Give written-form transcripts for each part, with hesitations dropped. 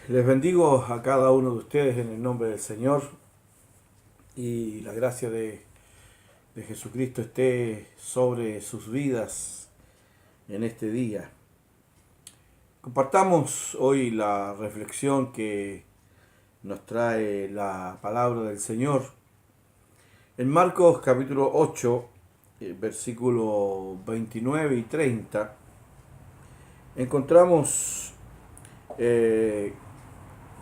Les bendigo a cada uno de ustedes en el nombre del Señor y la gracia de Jesucristo esté sobre sus vidas en este día. Compartamos hoy la reflexión que nos trae la palabra del Señor. En Marcos capítulo 8, versículo 29 y 30, encontramos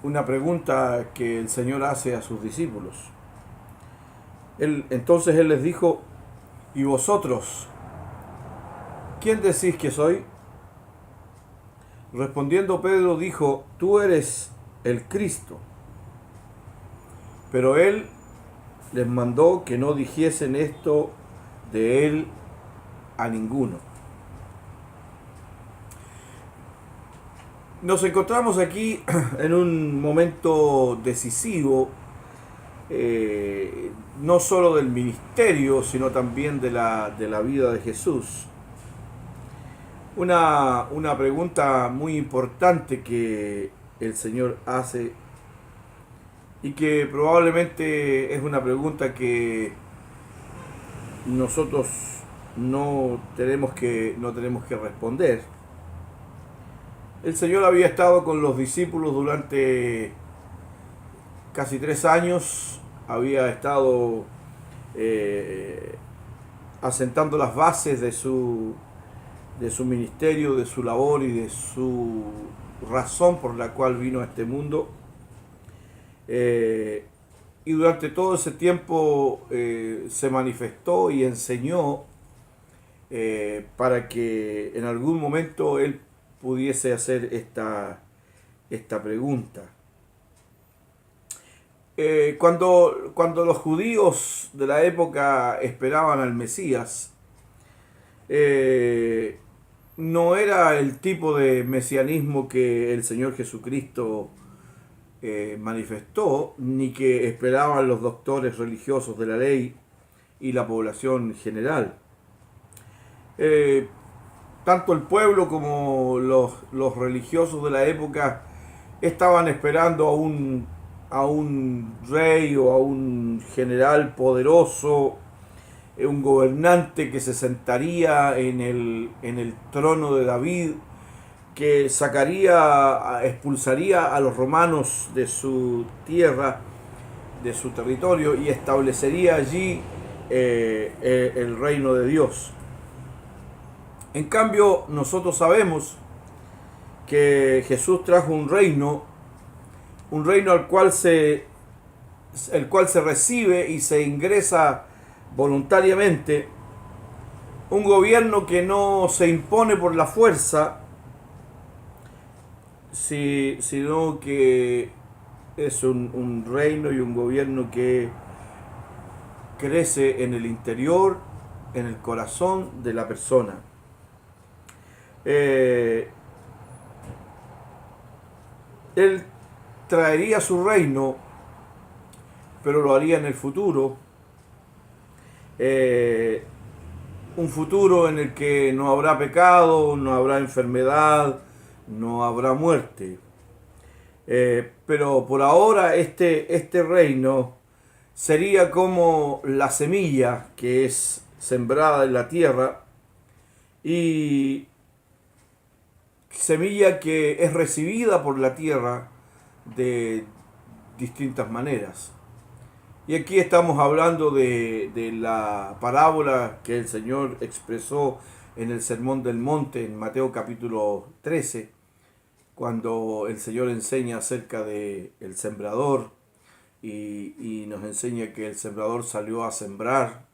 una pregunta que el Señor hace a sus discípulos. Entonces Él les dijo: ¿y vosotros, quién decís que soy? Respondiendo Pedro dijo: tú eres el Cristo. Pero Él les mandó que no dijesen esto de Él a ninguno. Nos encontramos aquí en un momento decisivo, no solo del ministerio, sino también de la vida de Jesús. Una pregunta muy importante que el Señor hace y que probablemente es una pregunta que nosotros no tenemos que responder. El Señor había estado con los discípulos durante casi 3 años, había estado asentando las bases de su ministerio, de su labor y de su razón por la cual vino a este mundo. Y durante todo ese tiempo se manifestó y enseñó para que en algún momento Él pudiese hacer esta pregunta. Cuando los judíos de la época esperaban al Mesías, no era el tipo de mesianismo que el Señor Jesucristo manifestó, ni que esperaban los doctores religiosos de la ley y la población general. Tanto el pueblo como los religiosos de la época estaban esperando a un rey o a un general poderoso, un gobernante que se sentaría en el trono de David, que expulsaría a los romanos de su tierra, de su territorio, y establecería allí el reino de Dios. En cambio, nosotros sabemos que Jesús trajo un reino el cual se recibe y se ingresa voluntariamente, un gobierno que no se impone por la fuerza, sino que es un reino y un gobierno que crece en el interior, en el corazón de la persona. Él traería su reino, pero lo haría en el futuro, un futuro en el que no habrá pecado, no habrá enfermedad, no habrá muerte. Pero por ahora este reino sería como la semilla que es sembrada en la tierra, y semilla que es recibida por la tierra de distintas maneras. Y aquí estamos hablando de la parábola que el Señor expresó en el Sermón del Monte, en Mateo capítulo 13, cuando el Señor enseña acerca del sembrador y nos enseña que el sembrador salió a sembrar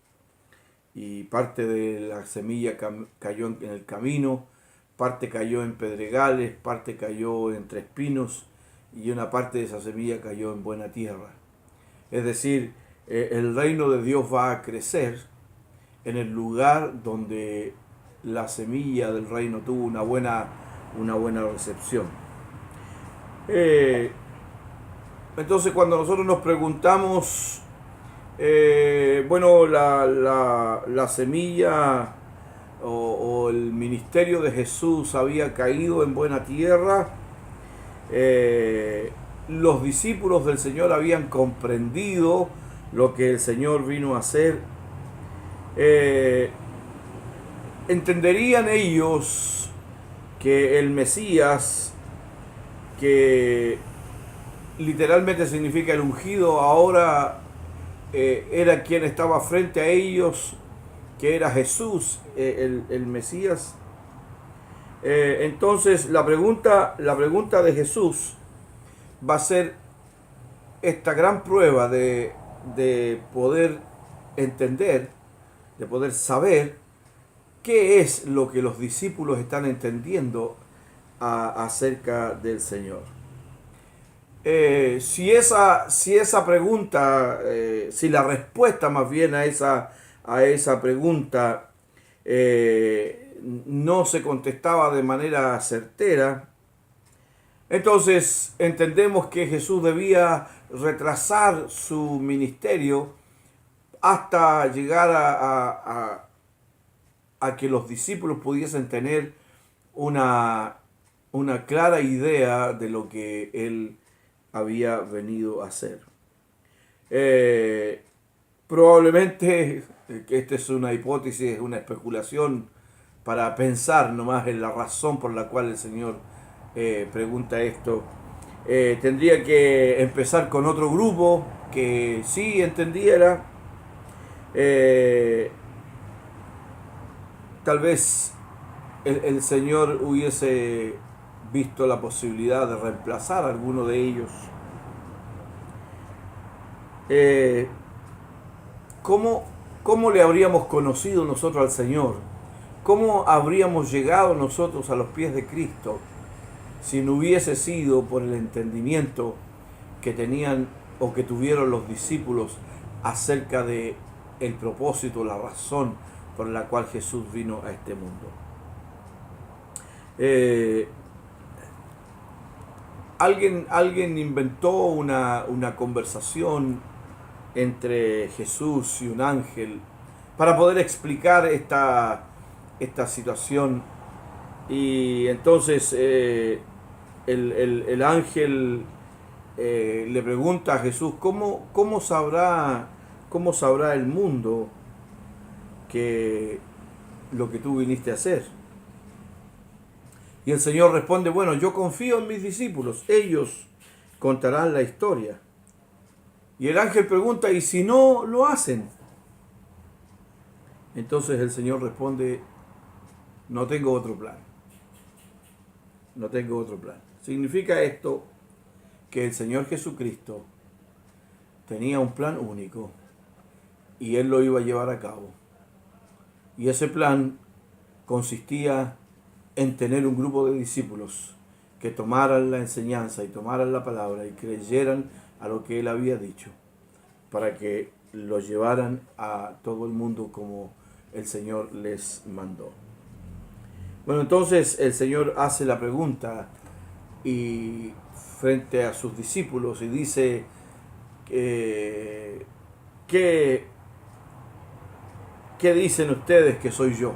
y parte de la semilla cayó en el camino, parte cayó en pedregales, parte cayó entre espinos y una parte de esa semilla cayó en buena tierra. Es decir, el reino de Dios va a crecer en el lugar donde la semilla del reino tuvo una buena recepción. Entonces, cuando nosotros nos preguntamos, la semilla o el ministerio de Jesús había caído en buena tierra, Los discípulos del Señor habían comprendido lo que el Señor vino a hacer. Entenderían ellos que el Mesías, que literalmente significa el ungido, ahora era quien estaba frente a ellos, que era Jesús, el Mesías. Entonces la pregunta de Jesús va a ser esta gran prueba de poder entender, de poder saber qué es lo que los discípulos están entendiendo acerca del Señor. Si esa pregunta, si la respuesta más bien a esa pregunta no se contestaba de manera certera, entonces entendemos que Jesús debía retrasar su ministerio hasta llegar a que los discípulos pudiesen tener una clara idea de lo que él había venido a hacer. Probablemente, que esta es una hipótesis, una especulación para pensar nomás en la razón por la cual el Señor pregunta esto. Tendría que empezar con otro grupo que sí entendiera. Tal vez el Señor hubiese visto la posibilidad de reemplazar a alguno de ellos. ¿Cómo le habríamos conocido nosotros al Señor? ¿Cómo habríamos llegado nosotros a los pies de Cristo si no hubiese sido por el entendimiento que tenían o que tuvieron los discípulos acerca de el propósito, la razón por la cual Jesús vino a este mundo? Alguien inventó una conversación entre Jesús y un ángel para poder explicar esta situación. Y entonces el ángel le pregunta a Jesús, ¿cómo sabrá el mundo que lo que tú viniste a hacer? Y el Señor responde, bueno, yo confío en mis discípulos, ellos contarán la historia. Y el ángel pregunta, ¿y si no lo hacen? Entonces el Señor responde, no tengo otro plan. No tengo otro plan. Significa esto que el Señor Jesucristo tenía un plan único y Él lo iba a llevar a cabo. Y ese plan consistía en tener un grupo de discípulos que tomaran la enseñanza y tomaran la palabra y creyeran a lo que Él había dicho, para que lo llevaran a todo el mundo como el Señor les mandó. Bueno, entonces el Señor hace la pregunta y frente a sus discípulos y dice, ¿qué dicen ustedes que soy yo?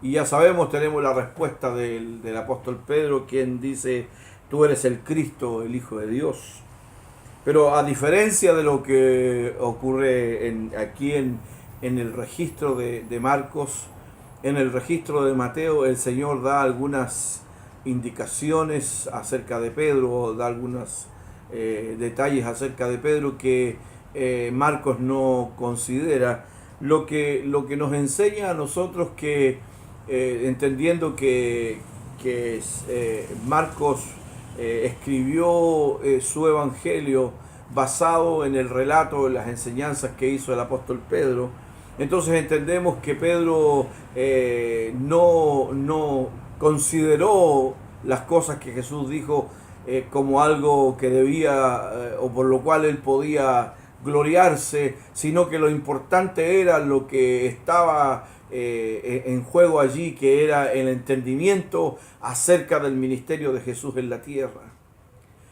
Y ya sabemos, tenemos la respuesta del apóstol Pedro, quien dice, tú eres el Cristo, el Hijo de Dios. Pero a diferencia de lo que ocurre aquí en el registro de Marcos, en el registro de Mateo, el Señor da algunas indicaciones acerca de Pedro, da algunos detalles acerca de Pedro que Marcos no considera, lo que nos enseña a nosotros que entendiendo que Marcos escribió su evangelio basado en el relato de las enseñanzas que hizo el apóstol Pedro, entonces entendemos que Pedro no consideró las cosas que Jesús dijo como algo que debía o por lo cual él podía gloriarse, sino que lo importante era lo que estaba en juego allí, que era el entendimiento acerca del ministerio de Jesús en la tierra.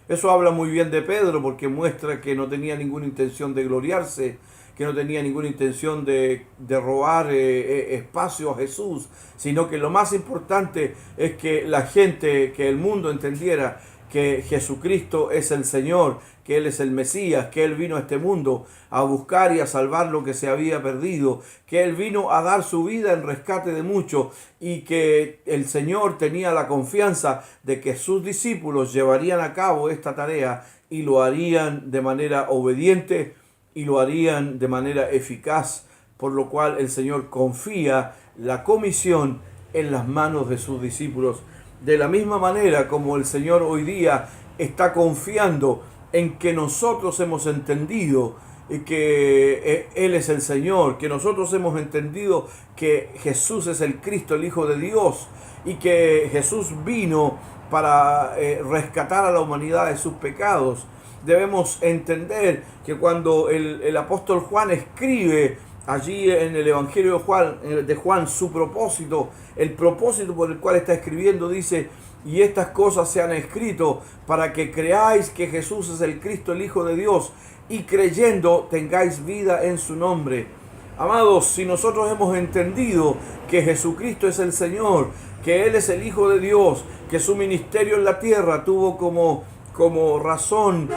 Eso habla muy bien de Pedro porque muestra que no tenía ninguna intención de gloriarse, que no tenía ninguna intención de robar espacio a Jesús, sino que lo más importante es que la gente, que el mundo entendiera que Jesucristo es el Señor, que Él es el Mesías, que Él vino a este mundo a buscar y a salvar lo que se había perdido, que Él vino a dar su vida en rescate de muchos y que el Señor tenía la confianza de que sus discípulos llevarían a cabo esta tarea y lo harían de manera obediente y lo harían de manera eficaz, por lo cual el Señor confía la comisión en las manos de sus discípulos. De la misma manera como el Señor hoy día está confiando en que nosotros hemos entendido que Él es el Señor, que nosotros hemos entendido que Jesús es el Cristo, el Hijo de Dios, y que Jesús vino para rescatar a la humanidad de sus pecados. Debemos entender que cuando el apóstol Juan escribe allí en el Evangelio de Juan su propósito, el propósito por el cual está escribiendo, dice: y estas cosas se han escrito para que creáis que Jesús es el Cristo, el Hijo de Dios, y creyendo tengáis vida en su nombre. Amados, si nosotros hemos entendido que Jesucristo es el Señor, que Él es el Hijo de Dios, que su ministerio en la tierra tuvo como razón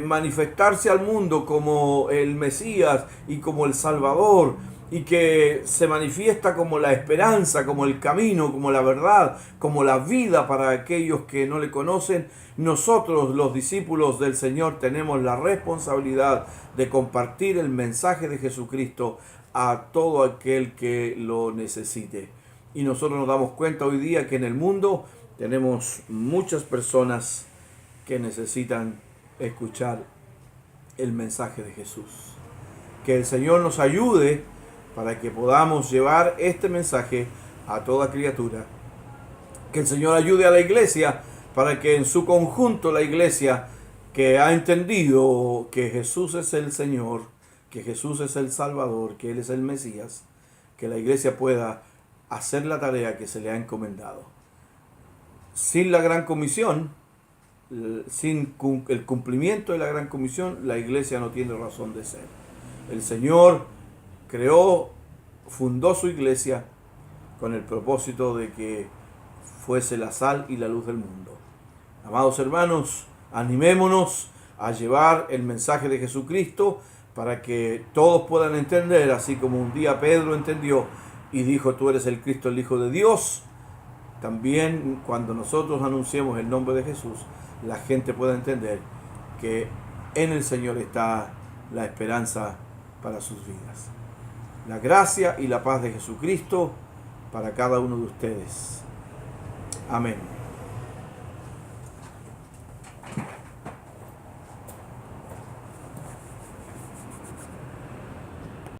manifestarse al mundo como el Mesías y como el Salvador, y que se manifiesta como la esperanza, como el camino, como la verdad, como la vida para aquellos que no le conocen, nosotros los discípulos del Señor tenemos la responsabilidad de compartir el mensaje de Jesucristo a todo aquel que lo necesite. Y nosotros nos damos cuenta hoy día que en el mundo tenemos muchas personas que necesitan escuchar el mensaje de Jesús. Que el Señor nos ayude para que podamos llevar este mensaje a toda criatura. Que el Señor ayude a la iglesia para que en su conjunto la iglesia que ha entendido que Jesús es el Señor, que Jesús es el Salvador, que Él es el Mesías, que la iglesia pueda hacer la tarea que se le ha encomendado. Sin la gran comisión, sin el cumplimiento de la gran comisión, la iglesia no tiene razón de ser. El Señor creó, fundó su iglesia con el propósito de que fuese la sal y la luz del mundo. Amados hermanos, animémonos a llevar el mensaje de Jesucristo para que todos puedan entender, así como un día Pedro entendió y dijo: tú eres el Cristo, el Hijo de Dios. También cuando nosotros anunciemos el nombre de Jesús, la gente pueda entender que en el Señor está la esperanza para sus vidas. La gracia y la paz de Jesucristo para cada uno de ustedes. Amén.